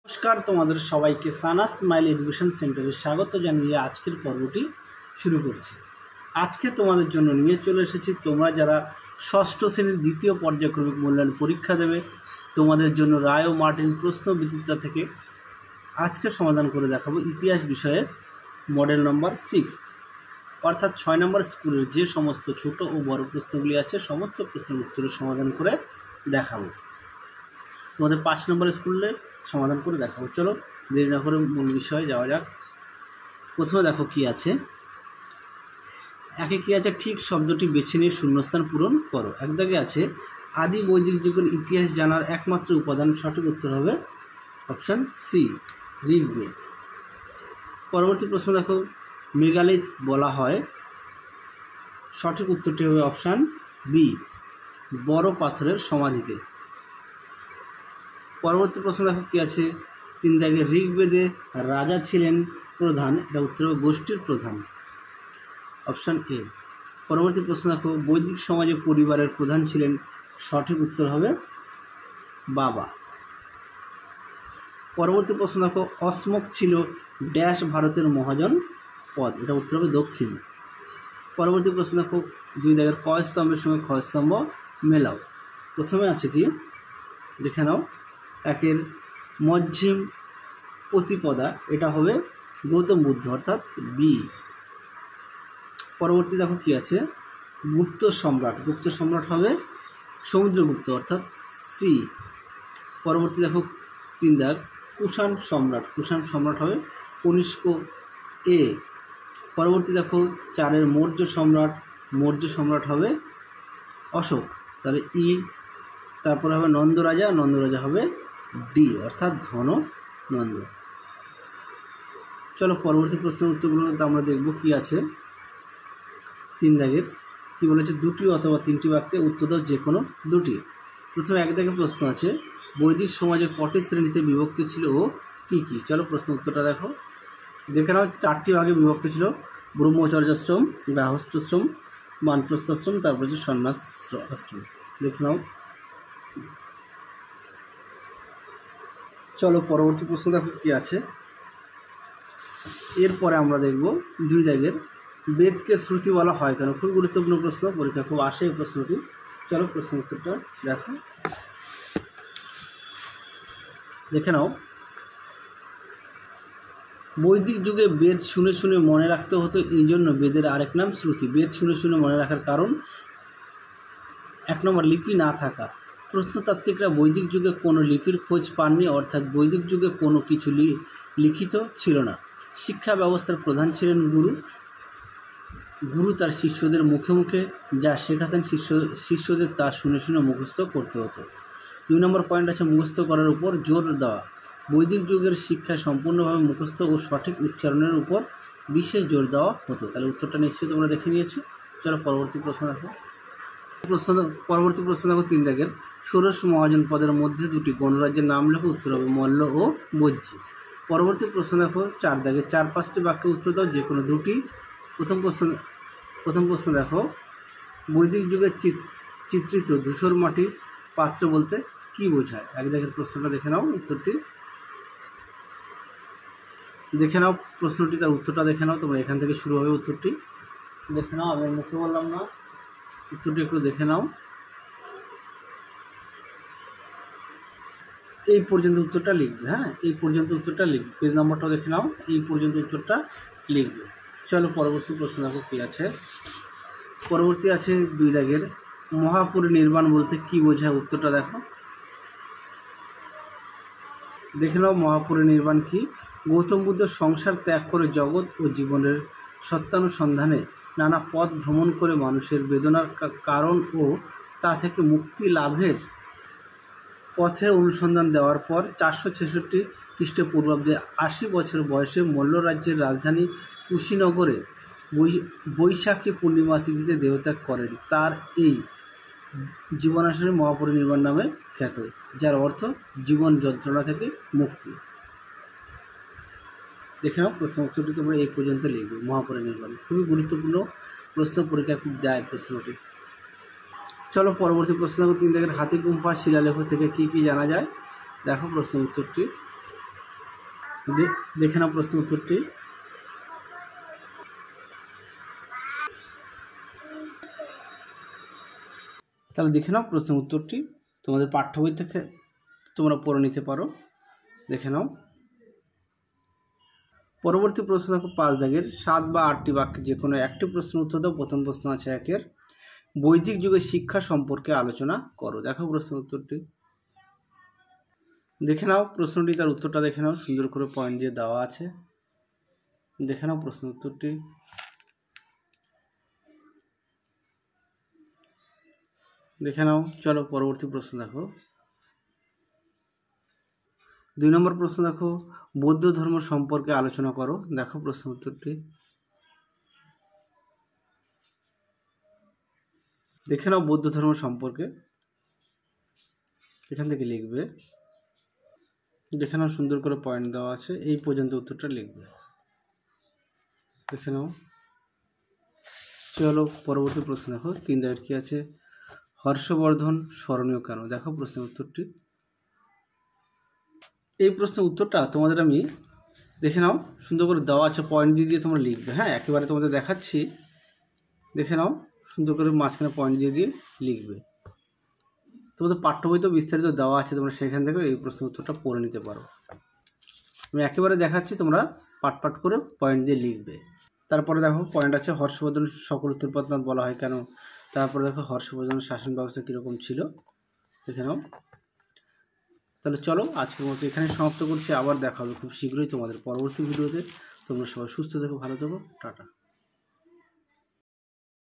নমস্কার, তোমাদের সবাইকে সানাস স্মাইল এডুকেশন সেন্টারে স্বাগত জানিয়ে আজকের পর্বটি শুরু করছি। আজকে তোমাদের জন্য নিয়ে চলে এসেছি তোমরা যারা ষষ্ঠ শ্রেণীর দ্বিতীয় পর্যায়ক্রমিক মূল্যায়ন পরীক্ষা দেবে, তোমাদের জন্য রায় ও মার্টিন প্রশ্ন বিচিত্রা থেকে আজকে সমাধান করে দেখাবো ইতিহাস বিষয়ের মডেল নম্বর 6, অর্থাৎ 6 নম্বর স্কুলের যে সমস্ত ছোট ও বড় প্রশ্নগুলি আছে সমস্ত প্রশ্নের উত্তরের সমাধান করে দেখাবো। তোমাদের 5 নম্বর স্কুলে সমাধান করে দেখাবো। চলো দেরি না করে মূল বিষয়ে যাওয়া যাক। প্রথমে দেখো কি আছে, একে কি আছে, ঠিক শব্দটি বেছে নিয়ে শূন্যস্থান পূরণ করো। এক দাগে আছে আদি বৈদিক যুগের ইতিহাস জানার একমাত্র উপাদান। সঠিক উত্তর হবে অপশান সি, ঋগ্বেদ। পরবর্তী প্রশ্ন দেখো, মেগালিথ বলা হয়। সঠিক উত্তরটি হবে অপশান বি, বড় পাথরের সমাধিকে। পরবর্তী প্রশ্ন দেখো কি আছে, 3 দাগে ঋগ্বেদে রাজা ছিলেন প্রধান। এটা উত্তর হবে গোষ্ঠীর প্রধান, অপশান এ। পরবর্তী প্রশ্ন দেখো, বৈদিক সমাজে পরিবারের প্রধান ছিলেন। সঠিক উত্তর হবে বাবা। পরবর্তী প্রশ্ন দেখো, অসমক ছিল ড্যাশ ভারতের মহাজন পদ। এটা উত্তর হবে দক্ষিণ। পরবর্তী প্রশ্ন দেখো, 2 দাগের ক স্তম্ভের সঙ্গে খ স্তম্ভ মেলাও। প্রথমে আছে কি, দেখে নাও, একের মধ্যম প্রতিপদা, এটা হবে গৌতম বুদ্ধ, অর্থাৎ বি। পরবর্তী দেখো কি আছে, গুপ্ত সম্রাট, গুপ্ত সম্রাট হবে সমুদ্রগুপ্ত, অর্থাৎ সি। পরবর্তী দেখো 3 দাগ, কুষাণ সম্রাট, কুষাণ সম্রাট হবে কনিষ্ক, এ। পরবর্তী দেখো 4 মৌর্য সম্রাট, মৌর্য সম্রাট হবে অশোক, তাহলে ই। তারপরে হবে নন্দরাজা, নন্দরাজা হবে ডি, অর্থাৎ ধন নন্দ। চলো পরবর্তী প্রশ্নের উত্তরগুলো আমরা দেখব কি আছে। 3 দাগের কি বলেছে, 2টি অথবা 3টি বাক্যে উত্তর দাও যে কোনো 2টি। প্রথমে 1 দাগের প্রশ্ন আছে, বৈদিক সমাজে কটি শ্রেণীতে বিভক্ত ছিল ও কি কি। চলো প্রশ্ন উত্তরটা দেখো। দেখে নাও 4টি ভাগে বিভক্ত ছিল, ব্রহ্মচর্যাশ্রম, গৃহস্থশ্রম, বানপ্রস্থাশ্রম, তারপর হচ্ছে সন্ন্যাস আশ্রম। দেখে নাও। চলো পরবর্তী প্রশ্ন দেখো কি আছে। এরপরে আমরা দেখব 2 দাগের, বেদকে শ্রুতি বলা হয় কেন। খুব গুরুত্বপূর্ণ প্রশ্ন, পরীক্ষা খুব আসে এই প্রশ্নটি। চলো প্রশ্ন উত্তরটা দেখো। দেখে নাও, বৈদিক যুগে বেদ শুনে শুনে মনে রাখতে হতো, এই জন্য বেদের আরেক নাম শ্রুতি। বেদ শুনে শুনে মনে রাখার কারণ, 1 নম্বর লিপি না থাকা। প্রত্নতাত্ত্বিকরা বৈদিক যুগে কোনো লিপির খোঁজ পাননি, অর্থাৎ বৈদিক যুগে কোনো কিছু লিখিত ছিল না। শিক্ষা ব্যবস্থার প্রধান ছিলেন গুরু। গুরু তার শিষ্যদের মুখে মুখে যা শেখাতেন, শিষ্যদের তা শুনে শুনে মুখস্থ করতে হতো। 2 নম্বর পয়েন্ট আছে মুখস্থ করার উপর জোর দেওয়া। বৈদিক যুগের শিক্ষায় সম্পূর্ণভাবে মুখস্থ ও সঠিক উচ্চারণের উপর বিশেষ জোর দেওয়া হতো। তাহলে উত্তরটা নিশ্চয়ই তোমরা দেখে নিয়েছো। চলো পরবর্তী প্রশ্ন দেখো। পরবর্তী প্রশ্ন দেখো 3 দাগের, ষোড়শ মহাজন পদের মধ্যে 2টি গণরাজ্যের নাম লেখো। উত্তর হবে মল্ল ও বজ্জী। পরবর্তী প্রশ্ন দেখো 4 দাগের, 4-5টি বাক্যে উত্তর দাও যে কোনো 2টি। প্রথম প্রশ্ন দেখো, বৈদিক যুগের চিত্রিত ধূসর মাটির পাত্র বলতে কি বোঝায়। 1 দাগের প্রশ্নটা দেখে নাও, উত্তরটি দেখে নাও, প্রশ্নটি তার উত্তরটা দেখে নাও। তোমরা এখান থেকে শুরু হবে উত্তরটি দেখে নাও, আমি মুখে বললাম না, উত্তরটি একটু দেখে নাও। এই পর্যন্ত উত্তরটা লিখবে, হ্যাঁ, এই পর্যন্ত উত্তরটা লিখবে, পেজ নাম্বারটাও দেখে নাও, এই পর্যন্ত উত্তরটা লিখবে। চলো পরবর্তী প্রশ্ন দেখো কি আছে। পরবর্তী আছে 2 দাগের, মহাপরিনির্বাণ বলতে কি বোঝায়। উত্তরটা দেখো, দেখে নাও মহাপরিনির্বাণ কি। গৌতম বুদ্ধ সংসার ত্যাগ করে জগৎ ও জীবনের সত্যানুসন্ধানে নানা পথ ভ্রমণ করে মানুষের বেদনার কারণ ও তা থেকে মুক্তি লাভের পথে অনুসন্ধান দেওয়ার পর 466 খ্রিস্টপূর্বাব্দে 80 বছর বয়সে মল্ল রাজ্যের রাজধানী কুশীনগরে বৈশাখী পূর্ণিমা তিথিতে দেহত্যাগ করেন। তার এই জীবনাশনে মহাপরিনির্বাণ নামে খ্যাত, যার অর্থ জীবন যন্ত্রণা থেকে মুক্তি। দেখে নাও প্রশ্ন উত্তরটি তোমরা এই পর্যন্ত লিখবে। মহাপরিনির্বাণ খুবই গুরুত্বপূর্ণ প্রশ্ন, পরীক্ষা খুব যায় প্রশ্নটি। চলো পরবর্তী প্রশ্ন 3 দাগের, হাতি গুম্ফা শিলালেখ থেকে কি কি জানা যায়। দেখো প্রশ্ন উত্তরটি। দেখে নাও প্রশ্ন উত্তরটি। তাহলে দেখে নাও প্রশ্ন উত্তরটি, তোমাদের পাঠ্য বই থেকে তোমরা পড়ে নিতে পারো। দেখে নাও। পরবর্তী প্রশ্ন দেখো 5 দাগের 7 বা 8টি বাক্যে যে কোনো একটি প্রশ্নের উত্তর দাও। প্রথম প্রশ্ন আছে 1-এর, বৈদিক যুগের শিক্ষা সম্পর্কে আলোচনা করো। দেখো প্রশ্ন উত্তরটি। দেখে নাও প্রশ্নটি, তার উত্তরটা দেখে নাও, সুন্দর করে পয়েন্ট দিয়ে দেওয়া আছে। দেখে নাও প্রশ্ন উত্তরটি। দেখে নাও। চলো পরবর্তী প্রশ্ন দেখো। 2 নম্বর প্রশ্ন দেখো, বৌদ্ধ ধর্ম সম্পর্কে আলোচনা করো। দেখো প্রশ্ন উত্তরটি। দেখে নাও বৌদ্ধ ধর্ম সম্পর্কে, এখান থেকে লিখবে। দেখে নাও সুন্দর করে পয়েন্ট দেওয়া আছে, এই পর্যন্ত উত্তরটা লিখবে। দেখে নাও। চলো পরবর্তী প্রশ্ন দেখো। 3 দাগের কি আছে, হর্ষবর্ধন স্মরণীয় কেন। দেখো প্রশ্নের উত্তরটি। এই প্রশ্নের উত্তরটা তোমাদের আমি দেখে নাও, সুন্দর করে দেওয়া আছে, পয়েন্ট দিয়ে দিয়ে তোমরা লিখবে। হ্যাঁ, একেবারে তোমাদের দেখাচ্ছি। দেখে নাও সুন্দর করে মাঝখানে পয়েন্ট দিয়ে দিয়ে লিখবে। তোমাদের পাঠ্য বই তো বিস্তারিত দেওয়া আছে, তোমরা সেখান থেকে এই প্রশ্নের উত্তরটা পড়ে নিতে পারো। আমি একেবারে দেখাচ্ছি, তোমরা পাট করে পয়েন্ট দিয়ে লিখবে। তারপরে দেখো পয়েন্ট আছে, হর্ষবর্ধন সকল উত্তরপত্নাথ বলা হয় কেন। তারপরে দেখো হর্ষবর্ধনের শাসন ব্যবস্থা কীরকম ছিল। দেখে নাও। তাহলে চলো আজকের মতো এখানে সমাপ্ত করছি। আবার দেখা হবে খুব শীঘ্রই তোমাদের পরবর্তী ভিডিওতে। তোমরা সবাই সুস্থ থেকো, ভালো থেকো, টাটা।